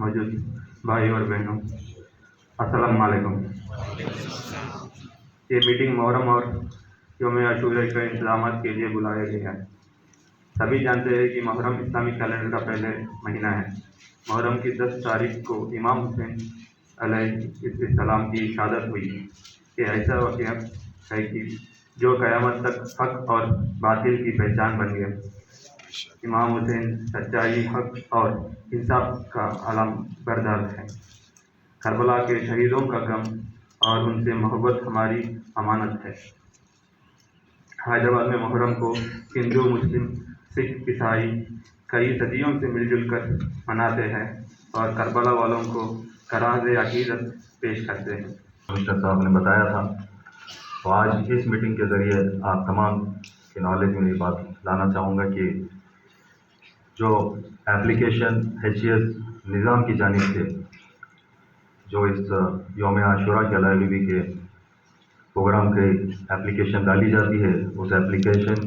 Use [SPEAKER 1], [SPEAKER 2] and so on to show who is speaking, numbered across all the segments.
[SPEAKER 1] मौजूद भाई और बहनों, अस्सलाम वालेकुम। ये मीटिंग मुहर्रम और यौम आशूरा के इंतजाम के लिए बुलाया गया है। सभी जानते हैं कि मुहर्रम इस्लामी कैलेंडर का पहले महीना है। मुहर्रम की 10 तारीख को इमाम हुसैन अलैहिस्सलाम की शहादत हुई। ये ऐसा वाक़या है कि जो क़यामत तक हक़ और बातिल की पहचान बन गया। इमाम हुसैन सच्चाई, हक़ और इंसाफ का आलम बरदार है। करबला के शहीदों का गम और उनसे मोहब्बत हमारी अमानत है। हैदराबाद में मुहर्रम को हिंदू, मुस्लिम, सिख, ईसाई कई सदियों से मिलजुल कर मनाते हैं और करबला वालों को खराज अकीदत पेश करते हैं।
[SPEAKER 2] कमिश्नर साहब ने बताया था, तो आज इस मीटिंग के ज़रिए आप तमाम के नॉलेज में ये बात लाना चाहूँगा कि जो एप्लीकेशन HES निज़ाम की जानिब से जो इस यौम आशूरा के LILB के प्रोग्राम के एप्लीकेशन डाली जाती है, उस एप्लीकेशन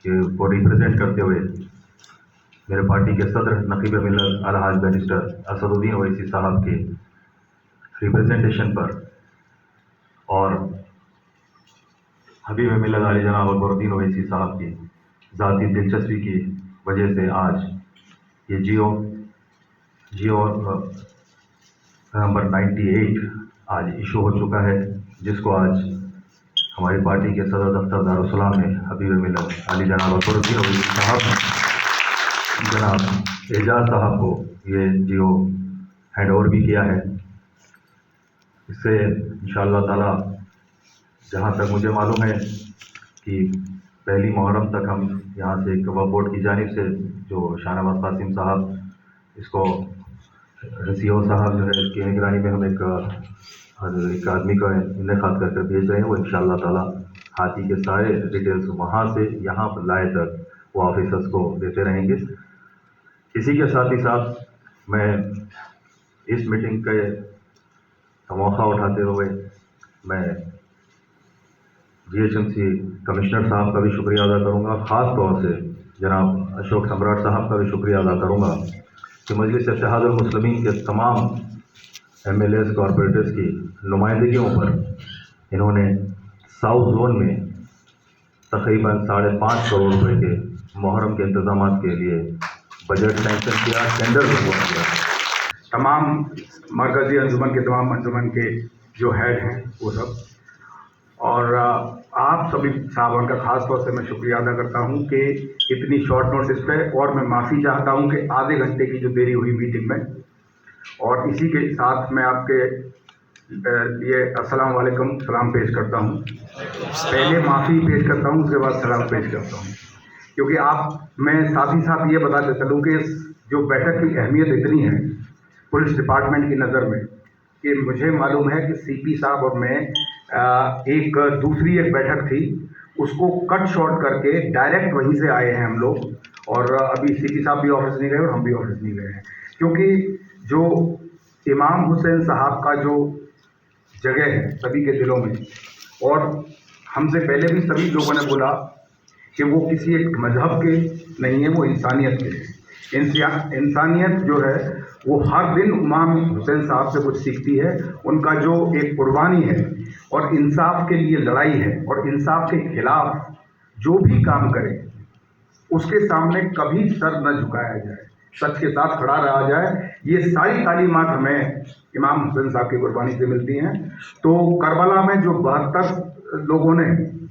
[SPEAKER 2] को रिप्रेजेंट करते हुए मेरे पार्टी के सदर नकीब मिल्लत अलहाज बैरिस्टर असदुद्दीन ओवैसी साहब के रिप्रेजेंटेशन पर और हबीब मिल्लत अली जनाब अकबरुद्दीन ओवैसी साहब की ज़ाती दिलचस्पी की वजह से आज ये जियो नंबर 98 आज इशू हो चुका है, जिसको आज हमारी पार्टी के सदर दफ्तर दारुस्सलाम ने हबीब मिल्लत अली जनाब अकबरुद्दीन ओवैसी साहब जनाब एजाज साहब को ये जियो हैंड ओवर भी किया है। इससे इंशाअल्लाह ताला जहाँ तक मुझे मालूम है कि पहली मुहर्रम तक हम यहाँ से एक वक्फ बोर्ड की जानिब से जो शाहनवाज कासिम साहब इसको CO साहब जो है इसकी निगरानी में हम एक आदमी का इंतखाब कर भेज रहे हैं। वो इंशाअल्लाह ताला हाथी के सारे डिटेल्स वहाँ से यहाँ पर लाए तक वो ऑफिसर्स को देते रहेंगे। इसी के साथ ही साथ मैं इस मीटिंग के मौका उठाते हुए मैं GHMC कमिश्नर साहब का भी शुक्रिया अदा करूँगा, ख़ास तौर से जनाब अशोक सम्राट साहब का भी शुक्रिया अदा करूँगा कि मजलिस इत्तेहादुल मुस्लिमीन के तमाम MLAs कॉरपोरेटर्स की नुमाइंदगियों पर इन्होंने साउथ जोन में तकरीबन 5.5 करोड़ रुपए के मुहर्रम के इंतजाम के लिए बजट सैंक्शन किया, टेंडर लगवा किया।
[SPEAKER 3] तमाम मरकज़ी अंजुमन के तमाम अंजुमन के जो हेड हैं वो सब, और आप सभी साहबान का ख़ास तौर से मैं शुक्रिया अदा करता हूं कि इतनी शॉर्ट नोटिस पे, और मैं माफ़ी चाहता हूं कि आधे घंटे की जो देरी हुई मीटिंग में। और इसी के साथ मैं आपके लिए अस्सलाम वालेकुम सलाम पेश करता हूं। पहले माफ़ी पेश करता हूं, उसके बाद सलाम पेश करता हूं, क्योंकि मैं साथ ही साथ ये बताते चलूँ कि इस जो बैठक की अहमियत इतनी है पुलिस डिपार्टमेंट की नज़र में कि मुझे मालूम है कि CP साहब और मैं एक दूसरी बैठक थी, उसको कट शॉर्ट करके डायरेक्ट वहीं से आए हैं हम लोग। और अभी CP साहब भी ऑफिस नहीं गए और हम भी ऑफिस नहीं गए हैं, क्योंकि जो इमाम हुसैन साहब का जो जगह है सभी के दिलों में, और हमसे पहले भी सभी लोगों ने बोला कि वो किसी एक मजहब के नहीं है, वो इंसानियत के हैं। इंसानियत जो है वो हर दिन इमाम हुसैन साहब से कुछ सीखती है। उनका जो एक कुर्बानी है और इंसाफ के लिए लड़ाई है, और इंसाफ के खिलाफ जो भी काम करे उसके सामने कभी सर न झुकाया जाए, सच के साथ खड़ा रहा जाए। ये सारी तालीमात हमें इमाम हुसैन साहब की कुर्बानी से मिलती हैं। तो करबला में जो 72 लोगों ने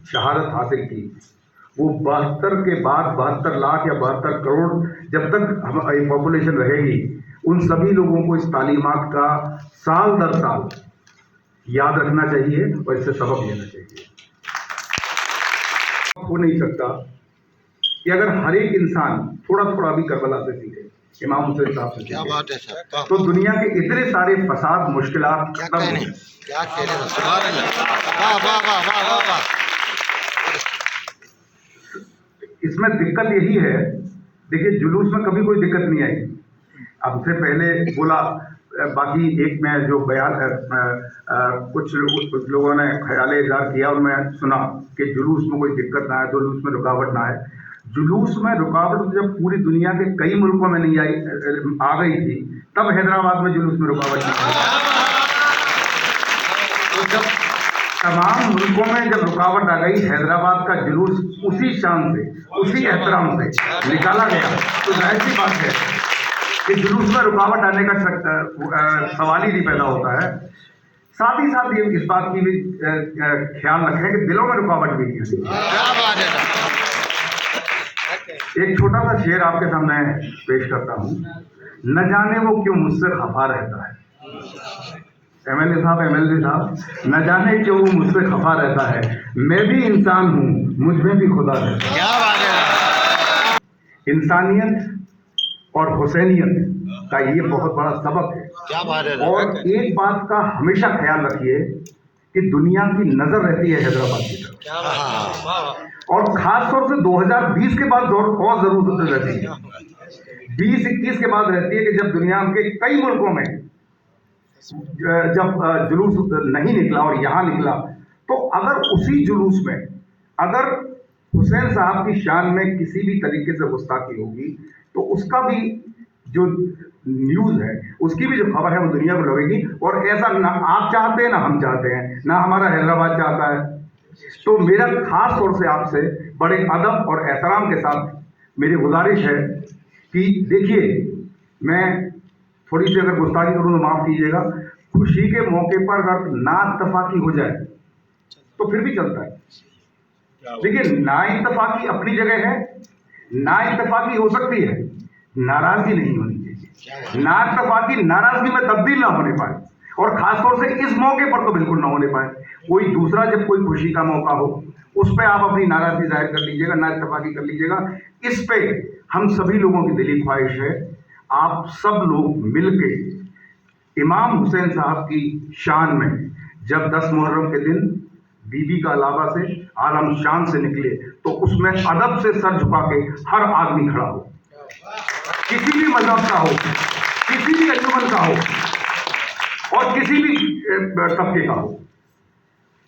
[SPEAKER 3] शहादत हासिल की, वो 72 के बाद 72 लाख या 72 करोड़ जब तक हमारी पॉपुलेशन रहेगी, उन सभी लोगों को इस तालीमात का साल दर साल याद रखना चाहिए और इससे सबक लेना चाहिए। हो नहीं सकता कि अगर हर एक इंसान थोड़ा थोड़ा भी करबला से सीखे, इमाम हुसैन साहब से
[SPEAKER 4] क्या बात है सर,
[SPEAKER 3] तो दुनिया के इतने सारे फसाद मुश्किलात खत्म हो जाएं।
[SPEAKER 4] क्या कह रहे हैं, सुभान अल्लाह, वाह वाह वाह वाह वाह वाह।
[SPEAKER 3] इसमें दिक्कत यही है, देखिए जुलूस में कभी कोई दिक्कत नहीं आई। अब से पहले बोला, बाकी एक में जो बयान कुछ लोगों ने ख्याल इज़हार किया और मैं सुना कि जुलूस में कोई दिक्कत ना आए, जुलूस में रुकावट ना आए। जुलूस में रुकावट जब पूरी दुनिया के कई मुल्कों में नहीं आ गई थी, तब हैदराबाद में जुलूस में रुकावट नहीं आई। तो जब तमाम मुल्कों में जब रुकावट आ गई, हैदराबाद का जुलूस उसी शान से, उसी एहतराम से निकाला गया, तो जाहिर सी बात है कि जुलूस में रुकावट आने का सवाल ही नहीं पैदा होता है। साथ ही साथ ये इस बात की भी ख्याल रखें कि दिलों में रुकावट भी नहीं है।
[SPEAKER 4] क्या बात है।
[SPEAKER 3] एक छोटा सा शेर आपके सामने पेश करता हूँ। न जाने वो क्यों मुझसे खफा रहता है, एमएलए साहब, न जाने क्यों वो मुझसे खफा रहता है, मैं भी इंसान हूँ, मुझ में भी खुदा रहता है।
[SPEAKER 4] क्या बात है।
[SPEAKER 3] इंसानियत और हुसैनियत का ये बहुत बड़ा सबक है।
[SPEAKER 4] क्या बात है।
[SPEAKER 3] और एक बात का हमेशा ख्याल रखिए कि दुनिया की नजर रहती है हैदराबाद की तरफ, और खास तौर से 2020 के बाद और जरूरत रहती है, 2021 के बाद रहती है कि जब दुनिया के कई मुल्कों में जब जुलूस नहीं निकला और यहाँ निकला, तो अगर उसी जुलूस में अगर हुसैन साहब की शान में किसी भी तरीके से गुस्ताखी होगी, तो उसका भी जो न्यूज़ है, उसकी भी जो खबर है, वो दुनिया को लगेगी। और ऐसा ना आप चाहते हैं, ना हम चाहते हैं, ना हमारा हैदराबाद चाहता है। तो मेरा खास तौर से आपसे बड़े अदब और एहतराम के साथ मेरी गुजारिश है कि देखिए, मैं थोड़ी सी अगर गुस्ताखी करूँ तो माफ़ कीजिएगा, खुशी के मौके पर अगर ना इत्तफाकी हो जाए तो फिर भी चलता है। देखिए, ना इत्तफाकी अपनी जगह है, ना इत्तफाकी हो सकती है, नाराजगी नहीं होनी चाहिए। ना इत्तफाकी नाराजगी में तब्दील ना होने पाए, और खासतौर से इस मौके पर तो बिल्कुल ना होने पाए। कोई दूसरा जब कोई खुशी का मौका हो, उस पर आप अपनी नाराजगी जाहिर कर लीजिएगा, ना इत्तफाकी कर लीजिएगा। इस पे हम सभी लोगों की दिली ख्वाहिश है, आप सब लोग मिलके इमाम हुसैन साहब की शान में जब 10 मुहर्रम के दिन बीबी का अलावा से आलम शान से निकले, तो उसमें अदब से सर झुका के हर आदमी खड़ा हो, किसी भी मजहब का हो, किसी भी अंजुमन का हो, और किसी भी तबके का हो।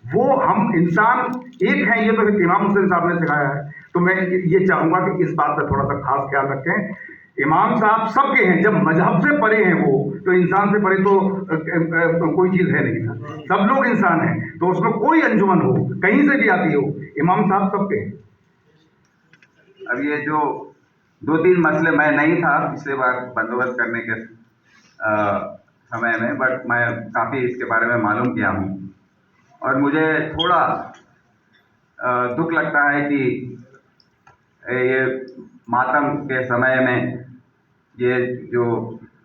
[SPEAKER 3] वो हम इंसान एक हैं, ये तो इमाम हुसैन साहब ने सिखाया है। तो मैं ये चाहूँगा कि इस बात पर थोड़ा सा खास ख्याल रखें। इमाम साहब सबके हैं, जब मजहब से परे हैं वो, तो इंसान से परे तो कोई चीज़ है नहीं ना। सब लोग इंसान हैं, तो उसमें कोई अंजुमन हो, कहीं से भी आती हो, इमाम साहब सबके हैं।
[SPEAKER 5] अब ये जो 2-3 मसले, मैं नहीं था पिछले बार बंदोबस्त करने के समय में, बट मैं काफ़ी इसके बारे में मालूम किया हूँ, और मुझे थोड़ा दुख लगता है कि ये मातम के समय में ये जो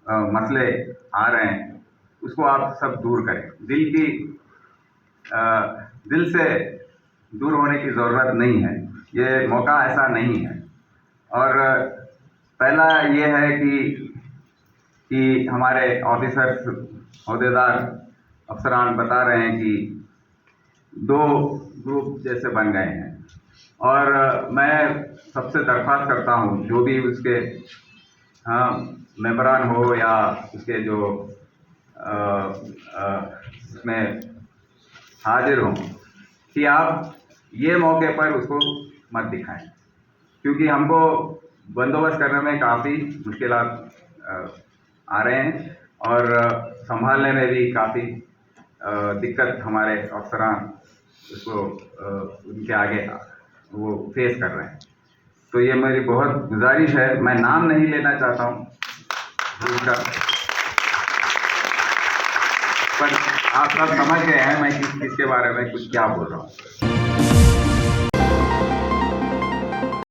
[SPEAKER 5] मसले आ रहे हैं, उसको आप सब दूर करें। दिल से दूर होने की ज़रूरत नहीं है, ये मौका ऐसा नहीं है। और पहला ये है कि हमारे ऑफिसर्स, अहदेदार, अफसरान बता रहे हैं कि 2 ग्रुप जैसे बन गए हैं, और मैं सबसे दरख्वास्त करता हूँ, जो भी उसके मेंबरान हो या उसके जो इसमें हाजिर हों, कि आप ये मौके पर उसको मत दिखाएं, क्योंकि हमको बंदोबस्त करने में काफ़ी मुश्किलात आ रहे हैं, और संभालने में भी काफ़ी दिक्कत हमारे अफसरान उसको उनके आगे वो फेस कर रहे हैं। तो ये मेरी बहुत गुजारिश है, मैं नाम नहीं लेना चाहता हूँ उसका, पर आप सब समझ गए हैं मैं किसके बारे में कुछ क्या बोल रहा हूँ।